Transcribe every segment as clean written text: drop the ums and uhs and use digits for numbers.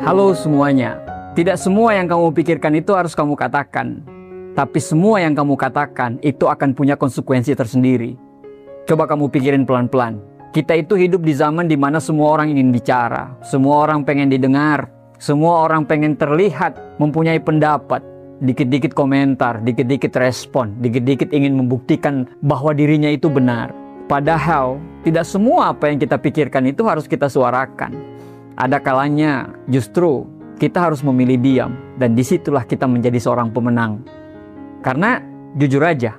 Halo semuanya, tidak semua yang kamu pikirkan itu harus kamu katakan. Tapi semua yang kamu katakan itu akan punya konsekuensi tersendiri. Coba kamu pikirin pelan-pelan. Kita itu hidup di zaman di mana semua orang ingin bicara, semua orang pengen didengar, semua orang pengen terlihat, mempunyai pendapat. Dikit-dikit komentar, dikit-dikit respon, dikit-dikit ingin membuktikan bahwa dirinya itu benar. Padahal tidak semua apa yang kita pikirkan itu harus kita suarakan. Ada kalanya justru kita harus memilih diam, dan disitulah kita menjadi seorang pemenang. Karena jujur aja,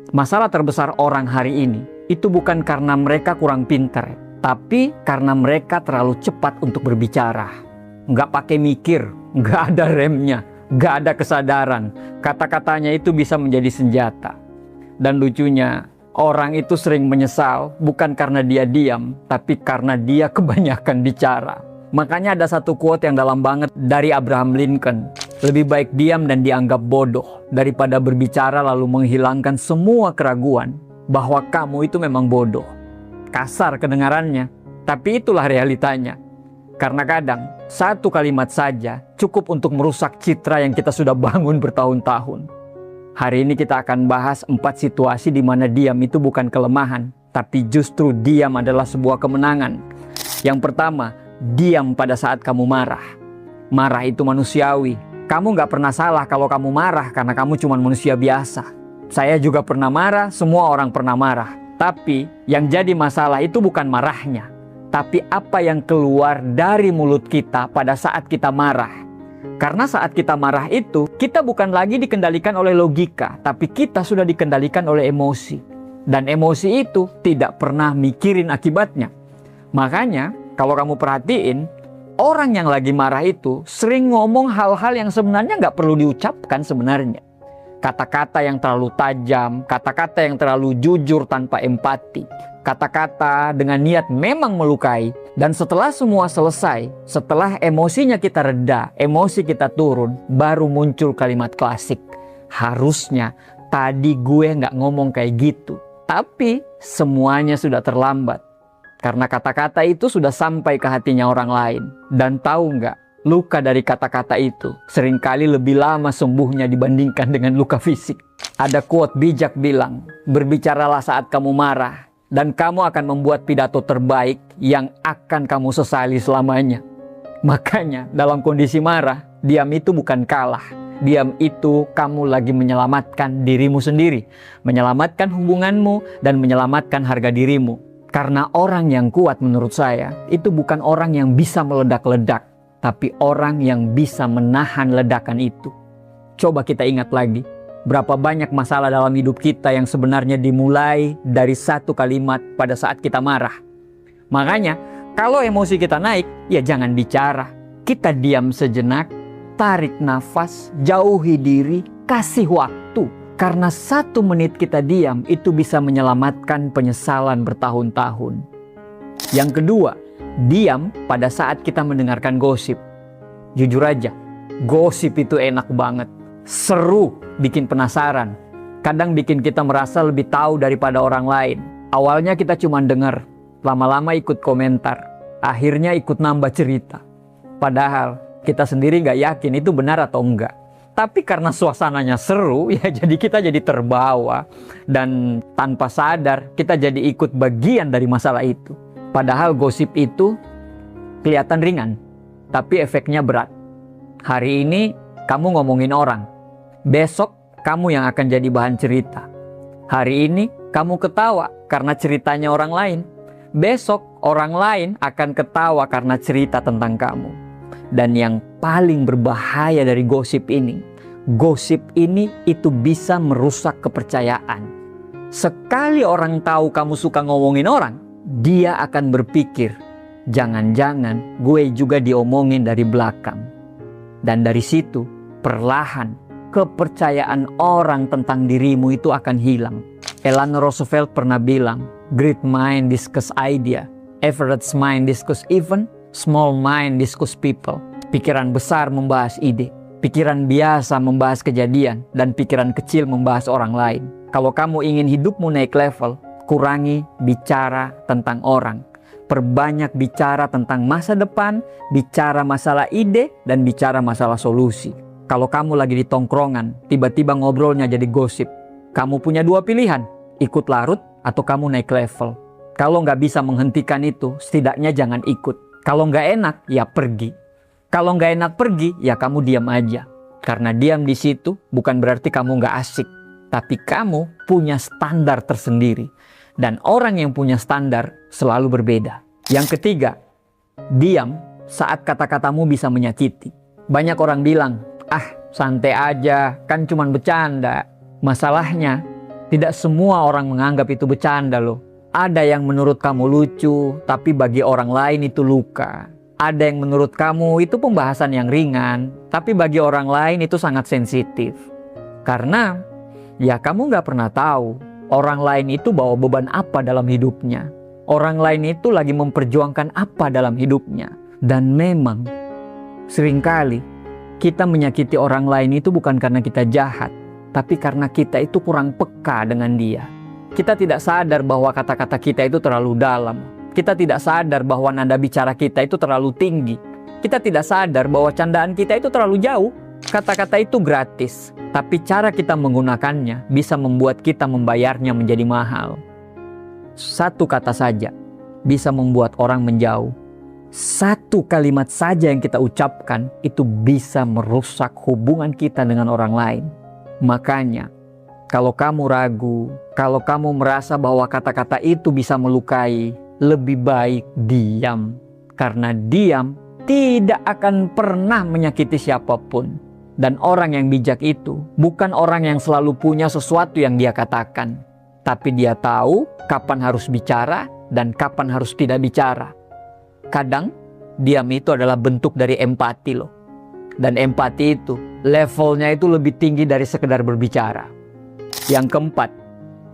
masalah terbesar orang hari ini itu bukan karena mereka kurang pintar, tapi karena mereka terlalu cepat untuk berbicara. Nggak pakai mikir, nggak ada remnya, nggak ada kesadaran. Kata-katanya itu bisa menjadi senjata. Dan lucunya, orang itu sering menyesal bukan karena dia diam, tapi karena dia kebanyakan bicara. Makanya ada satu quote yang dalam banget dari Abraham Lincoln. Lebih baik diam dan dianggap bodoh daripada berbicara lalu menghilangkan semua keraguan bahwa kamu itu memang bodoh. Kasar kedengarannya, tapi itulah realitanya. Karena kadang satu kalimat saja cukup untuk merusak citra yang kita sudah bangun bertahun-tahun. Hari ini kita akan bahas 4 situasi di mana diam itu bukan kelemahan, tapi justru diam adalah sebuah kemenangan. Yang pertama, diam pada saat kamu marah. Marah itu manusiawi. Kamu nggak pernah salah kalau kamu marah karena kamu cuma manusia biasa. Saya juga pernah marah, semua orang pernah marah. Tapi yang jadi masalah itu bukan marahnya, tapi apa yang keluar dari mulut kita pada saat kita marah. Karena saat kita marah itu, kita bukan lagi dikendalikan oleh logika, tapi kita sudah dikendalikan oleh emosi. Dan emosi itu tidak pernah mikirin akibatnya. Makanya, kalau kamu perhatiin, orang yang lagi marah itu sering ngomong hal-hal yang sebenarnya nggak perlu diucapkan sebenarnya. Kata-kata yang terlalu tajam, kata-kata yang terlalu jujur tanpa empati, kata-kata dengan niat memang melukai. Dan setelah semua selesai, setelah emosinya kita reda, emosi kita turun, baru muncul kalimat klasik. Harusnya tadi gue nggak ngomong kayak gitu. Tapi semuanya sudah terlambat. Karena kata-kata itu sudah sampai ke hatinya orang lain. Dan tahu nggak, luka dari kata-kata itu seringkali lebih lama sembuhnya dibandingkan dengan luka fisik. Ada quote bijak bilang, berbicaralah saat kamu marah, dan kamu akan membuat pidato terbaik yang akan kamu sesali selamanya. Makanya dalam kondisi marah, diam itu bukan kalah. Diam itu kamu lagi menyelamatkan dirimu sendiri, menyelamatkan hubunganmu, dan menyelamatkan harga dirimu. Karena orang yang kuat menurut saya, itu bukan orang yang bisa meledak-ledak, tapi orang yang bisa menahan ledakan itu. Coba kita ingat lagi, berapa banyak masalah dalam hidup kita yang sebenarnya dimulai dari satu kalimat pada saat kita marah. Makanya, kalau emosi kita naik, ya jangan bicara. Kita diam sejenak, tarik nafas, jauhi diri, kasih waktu. Karena 1 menit kita diam itu bisa menyelamatkan penyesalan bertahun-tahun. Yang kedua, diam pada saat kita mendengarkan gosip. Jujur aja, gosip itu enak banget. Seru, bikin penasaran. Kadang bikin kita merasa lebih tahu daripada orang lain. Awalnya kita cuma dengar, lama-lama ikut komentar. Akhirnya ikut nambah cerita. Padahal kita sendiri nggak yakin itu benar atau enggak. Tapi karena suasananya seru, ya jadi kita jadi terbawa. Dan tanpa sadar, kita jadi ikut bagian dari masalah itu. Padahal gosip itu kelihatan ringan, tapi efeknya berat. Hari ini kamu ngomongin orang. Besok kamu yang akan jadi bahan cerita. Hari ini kamu ketawa karena ceritanya orang lain. Besok orang lain akan ketawa karena cerita tentang kamu. Dan yang paling berbahaya dari gosip ini itu bisa merusak kepercayaan. Sekali orang tahu kamu suka ngomongin orang, dia akan berpikir, jangan-jangan gue juga diomongin dari belakang. Dan dari situ, perlahan kepercayaan orang tentang dirimu itu akan hilang. Eleanor Roosevelt pernah bilang, great mind discuss idea, average mind discuss event, small mind discuss people. Pikiran besar membahas ide, pikiran biasa membahas kejadian, dan pikiran kecil membahas orang lain. Kalau kamu ingin hidupmu naik level, kurangi bicara tentang orang. Perbanyak bicara tentang masa depan, bicara masalah ide, dan bicara masalah solusi. Kalau kamu lagi di tongkrongan, tiba-tiba ngobrolnya jadi gosip. Kamu punya dua pilihan, ikut larut atau kamu naik level. Kalau nggak bisa menghentikan itu, setidaknya jangan ikut. Kalau nggak enak, ya pergi. Kalau nggak enak pergi, ya kamu diam aja. Karena diam di situ bukan berarti kamu nggak asik, tapi kamu punya standar tersendiri. Dan orang yang punya standar selalu berbeda. Yang ketiga, diam saat kata-katamu bisa menyakiti. Banyak orang bilang, santai aja, kan cuman bercanda. Masalahnya, tidak semua orang menganggap itu bercanda loh. Ada yang menurut kamu lucu, tapi bagi orang lain itu luka. Ada yang menurut kamu itu pembahasan yang ringan, tapi bagi orang lain itu sangat sensitif. Karena, ya kamu nggak pernah tahu orang lain itu bawa beban apa dalam hidupnya. Orang lain itu lagi memperjuangkan apa dalam hidupnya. Dan memang, seringkali kita menyakiti orang lain itu bukan karena kita jahat, tapi karena kita itu kurang peka dengan dia. Kita tidak sadar bahwa kata-kata kita itu terlalu dalam. Kita tidak sadar bahwa nada bicara kita itu terlalu tinggi. Kita tidak sadar bahwa candaan kita itu terlalu jauh. Kata-kata itu gratis, tapi cara kita menggunakannya bisa membuat kita membayarnya menjadi mahal. Satu kata saja bisa membuat orang menjauh. Satu kalimat saja yang kita ucapkan itu bisa merusak hubungan kita dengan orang lain. Makanya, kalau kamu ragu, kalau kamu merasa bahwa kata-kata itu bisa melukai, lebih baik diam. Karena diam tidak akan pernah menyakiti siapapun. Dan orang yang bijak itu bukan orang yang selalu punya sesuatu yang dia katakan. Tapi dia tahu kapan harus bicara dan kapan harus tidak bicara. Kadang diam itu adalah bentuk dari empati loh. Dan empati itu levelnya itu lebih tinggi dari sekedar berbicara. Yang keempat,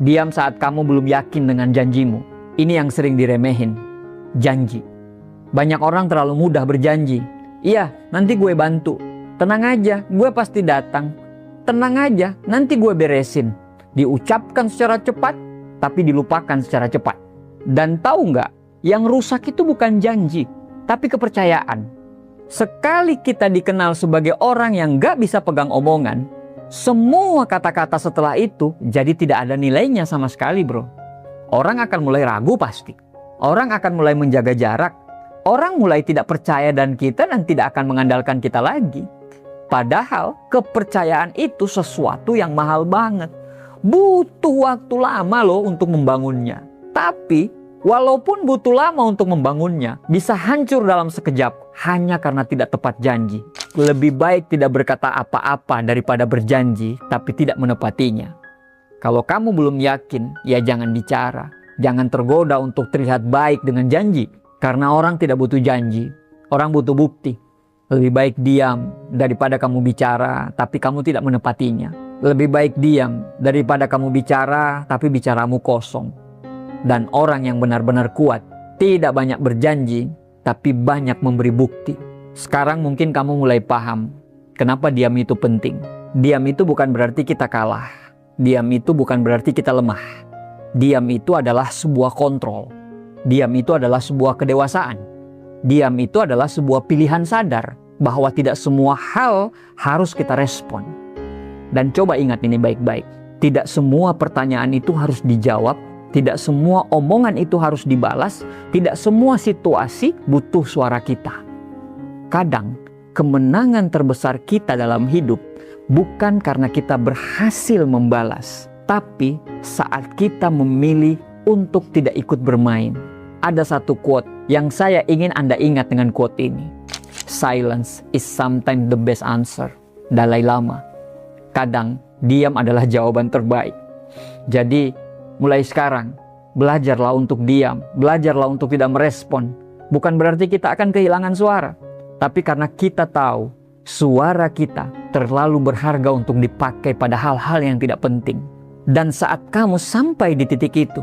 diam saat kamu belum yakin dengan janjimu. Ini yang sering diremehin, janji. Banyak orang terlalu mudah berjanji. Iya, nanti gue bantu. Tenang aja, gue pasti datang. Tenang aja, nanti gue beresin. Diucapkan secara cepat, tapi dilupakan secara cepat. Dan tahu nggak, yang rusak itu bukan janji, tapi kepercayaan. Sekali kita dikenal sebagai orang yang nggak bisa pegang omongan, semua kata-kata setelah itu jadi tidak ada nilainya sama sekali bro. Orang akan mulai ragu pasti. Orang akan mulai menjaga jarak. Orang mulai tidak percaya dan tidak akan mengandalkan kita lagi. Padahal kepercayaan itu sesuatu yang mahal banget. Butuh waktu lama loh untuk membangunnya. Tapi walaupun butuh lama untuk membangunnya, bisa hancur dalam sekejap hanya karena tidak tepat janji. Lebih baik tidak berkata apa-apa daripada berjanji tapi tidak menepatinya. Kalau kamu belum yakin, ya jangan bicara. Jangan tergoda untuk terlihat baik dengan janji. Karena orang tidak butuh janji. Orang butuh bukti. Lebih baik diam daripada kamu bicara tapi kamu tidak menepatinya. Lebih baik diam daripada kamu bicara tapi bicaramu kosong. Dan orang yang benar-benar kuat tidak banyak berjanji tapi banyak memberi bukti. Sekarang mungkin kamu mulai paham kenapa diam itu penting. Diam itu bukan berarti kita kalah. Diam itu bukan berarti kita lemah. Diam itu adalah sebuah kontrol. Diam itu adalah sebuah kedewasaan. Diam itu adalah sebuah pilihan sadar bahwa tidak semua hal harus kita respon. Dan coba ingat ini baik-baik. Tidak semua pertanyaan itu harus dijawab. Tidak semua omongan itu harus dibalas. Tidak semua situasi butuh suara kita. Kadang kemenangan terbesar kita dalam hidup bukan karena kita berhasil membalas, tapi saat kita memilih untuk tidak ikut bermain. Ada satu quote yang saya ingin Anda ingat dengan quote ini. Silence is sometimes the best answer. Dalai Lama. Kadang diam adalah jawaban terbaik. Jadi mulai sekarang belajarlah untuk diam. Belajarlah untuk tidak merespon. Bukan berarti kita akan kehilangan suara. Tapi karena kita tahu suara kita terlalu berharga untuk dipakai pada hal-hal yang tidak penting. Dan saat kamu sampai di titik itu,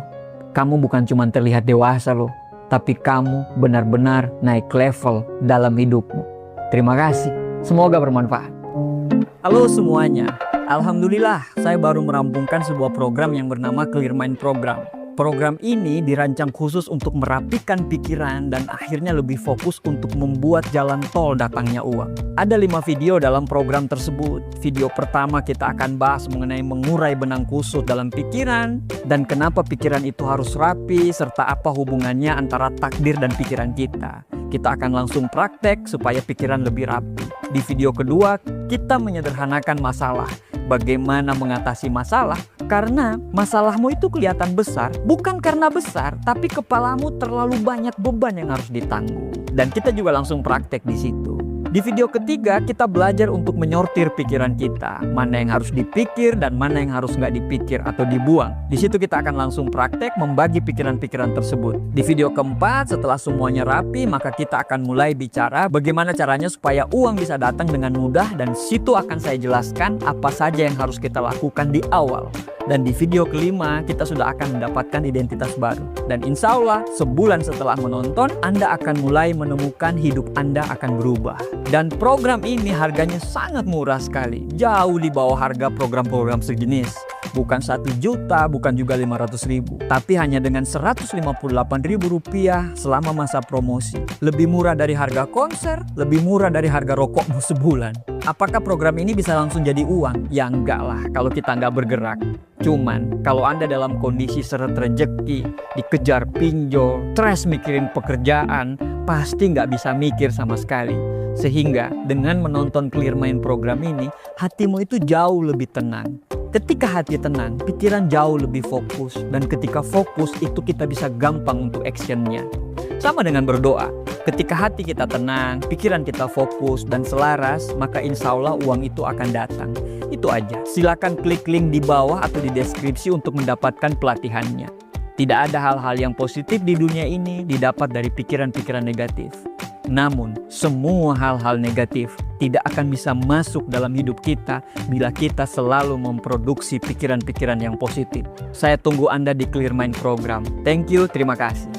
kamu bukan cuma terlihat dewasa loh, tapi kamu benar-benar naik level dalam hidupmu. Terima kasih, semoga bermanfaat. Halo semuanya, alhamdulillah saya baru merampungkan sebuah program yang bernama Clear Mind Program. Program ini dirancang khusus untuk merapikan pikiran dan akhirnya lebih fokus untuk membuat jalan tol datangnya uang. Ada 5 video dalam program tersebut. Video pertama kita akan bahas mengenai mengurai benang kusut dalam pikiran dan kenapa pikiran itu harus rapi serta apa hubungannya antara takdir dan pikiran kita. Kita akan langsung praktek supaya pikiran lebih rapi. Di video kedua, kita menyederhanakan masalah. Bagaimana mengatasi masalah? Karena masalahmu itu kelihatan besar, bukan karena besar, tapi kepalamu terlalu banyak beban yang harus ditanggung. Dan kita juga langsung praktek di situ. Di video ketiga, kita belajar untuk menyortir pikiran kita. Mana yang harus dipikir dan mana yang harus nggak dipikir atau dibuang. Di situ kita akan langsung praktek membagi pikiran-pikiran tersebut. Di video keempat, setelah semuanya rapi, maka kita akan mulai bicara bagaimana caranya supaya uang bisa datang dengan mudah. Dan situ akan saya jelaskan apa saja yang harus kita lakukan di awal. Dan di video kelima, kita sudah akan mendapatkan identitas baru. Dan insya Allah, sebulan setelah menonton, Anda akan mulai menemukan hidup Anda akan berubah. Dan program ini harganya sangat murah sekali. Jauh di bawah harga program-program sejenis. Bukan 1 juta, bukan juga 500 ribu. Tapi hanya dengan 158 ribu rupiah selama masa promosi. Lebih murah dari harga konser, lebih murah dari harga rokokmu sebulan. Apakah program ini bisa langsung jadi uang? Ya enggak lah kalau kita nggak bergerak. Cuman kalau Anda dalam kondisi seret rezeki, dikejar pinjol, stres mikirin pekerjaan, pasti nggak bisa mikir sama sekali. Sehingga dengan menonton Clear Mind program ini, hatimu itu jauh lebih tenang. Ketika hati tenang, pikiran jauh lebih fokus. Dan ketika fokus, itu kita bisa gampang untuk actionnya. Sama dengan berdoa. Ketika hati kita tenang, pikiran kita fokus dan selaras, maka insya Allah uang itu akan datang. Itu aja. Silakan klik link di bawah atau di deskripsi untuk mendapatkan pelatihannya. Tidak ada hal-hal yang positif di dunia ini didapat dari pikiran-pikiran negatif. Namun, semua hal-hal negatif tidak akan bisa masuk dalam hidup kita bila kita selalu memproduksi pikiran-pikiran yang positif. Saya tunggu Anda di Clear Mind program. Thank you, terima kasih.